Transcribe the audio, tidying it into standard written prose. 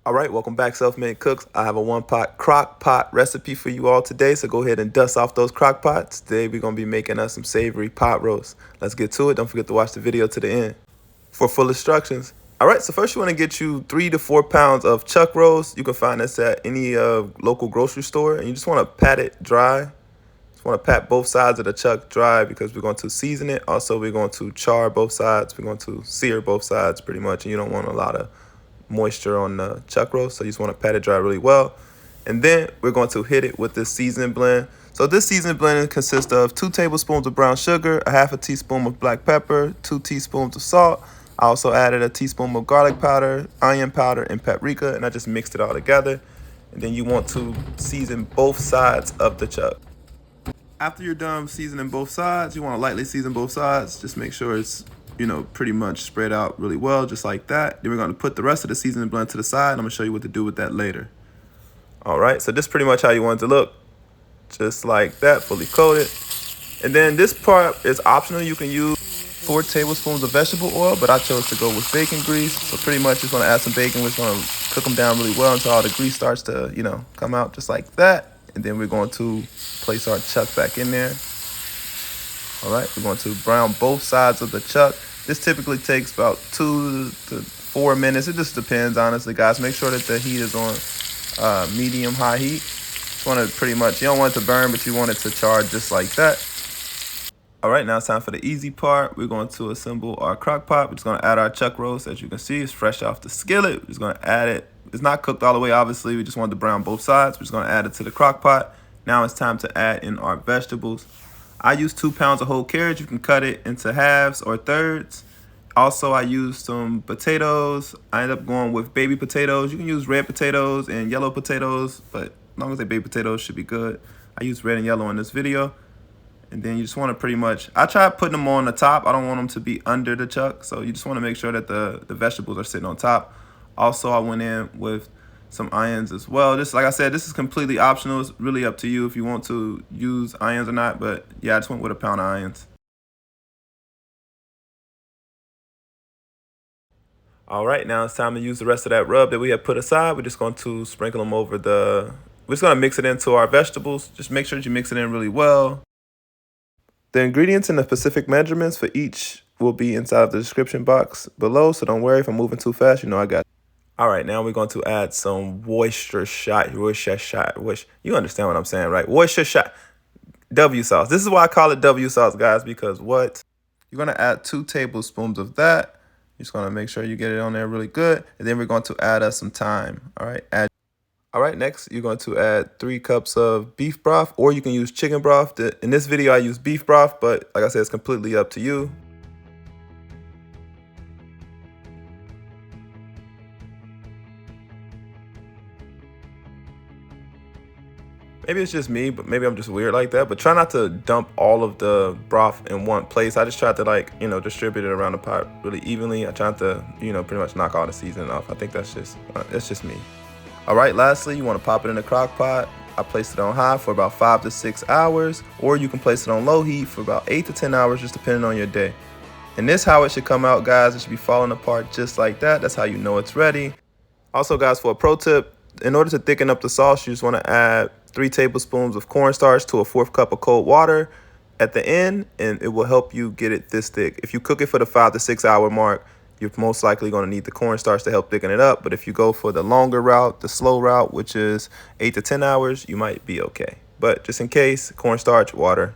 All right, welcome back, Self-Made Cooks. I have a one-pot crock pot recipe for you all today, so go ahead and dust off those crock pots. Today, we're going to be making us some savory pot roast. Let's get to it. Don't forget to watch the video to the end for full instructions. All right, so first you want to get you 3 to 4 pounds of chuck roast. You can find this at any local grocery store, and you just want to pat it dry. Just want to pat both sides of the chuck dry because we're going to season it. Also, we're going to char both sides. We're going to sear both sides pretty much, and you don't want a lot of moisture on the chuck roast, so you just want to pat it dry really well. And then we're going to hit it with this seasoning blend. So this seasoning blend consists of 2 tablespoons of brown sugar, a half a teaspoon of black pepper, 2 teaspoons of salt. I also added a teaspoon of garlic powder, onion powder, and paprika, and I just mixed it all together. And then you want to season both sides of the chuck. After you're done seasoning both sides, you want to lightly season both sides. Just make sure it's pretty much spread out really well, just like that. Then we're going to put the rest of the seasoning blend to the side. I'm going to show you what to do with that later. All right, so this is pretty much how you want it to look. Just like that, fully coated. And then this part is optional. You can use 4 tablespoons of vegetable oil, but I chose to go with bacon grease. So pretty much just want to add some bacon. We're just going to cook them down really well until all the grease starts to, come out just like that. And then we're going to place our chuck back in there. All right, we're going to brown both sides of the chuck. This typically takes about 2 to 4 minutes. It just depends, honestly, guys. Make sure that the heat is on medium-high heat. Just want to pretty much, you don't want it to burn, but you want it to char just like that. All right, now it's time for the easy part. We're going to assemble our crock pot. We're just going to add our chuck roast. As you can see, it's fresh off the skillet. We're just going to add it. It's not cooked all the way, obviously. We just wanted to brown both sides. We're just going to add it to the crock pot. Now it's time to add in our vegetables. I use 2 pounds of whole carrots. You can cut it into halves or thirds. Also, I used some potatoes. I ended up going with baby potatoes. You can use red potatoes and yellow potatoes, but as long as they're baby potatoes, should be good. I used red and yellow in this video. And then you just want to pretty much, I try putting them on the top. I don't want them to be under the chuck. So you just want to make sure that the vegetables are sitting on top. Also, I went in with some onions as well. Just like I said, this is completely optional. It's really up to you if you want to use onions or not. But yeah, I just went with a pound of onions. All right, now it's time to use the rest of that rub that we have put aside. We're just going to sprinkle them over we're just going to mix it into our vegetables. Just make sure that you mix it in really well. The ingredients and the specific measurements for each will be inside of the description box below. So don't worry if I'm moving too fast, I got you. All right, now we're going to add some Worcestershire. You understand what I'm saying, right? Worcestershire W sauce. This is why I call it W sauce, guys, because what? You're going to add 2 tablespoons of that. You're just going to make sure you get it on there really good. And then we're going to add us some thyme. All right. All right, next, you're going to add 3 cups of beef broth, or you can use chicken broth. In this video, I use beef broth, but like I said, it's completely up to you. Maybe it's just me, but maybe I'm just weird like that. But try not to dump all of the broth in one place. I just tried to distribute it around the pot really evenly. I tried to, pretty much knock all the seasoning off. I think that's just me. All right, lastly, you want to pop it in the crock pot. I placed it on high for about 5 to 6 hours, or you can place it on low heat for about 8 to 10 hours, just depending on your day. And this is how it should come out, guys. It should be falling apart just like that. That's how you know it's ready. Also, guys, for a pro tip, in order to thicken up the sauce, you just want to add 3 tablespoons of cornstarch to a 1/4 cup of cold water at the end, and it will help you get it this thick. If you cook it for the 5 to 6 hour mark, you're most likely going to need the cornstarch to help thicken it up. But if you go for the longer route, the slow route, which is 8 to 10 hours, you might be okay. But just in case, cornstarch, water,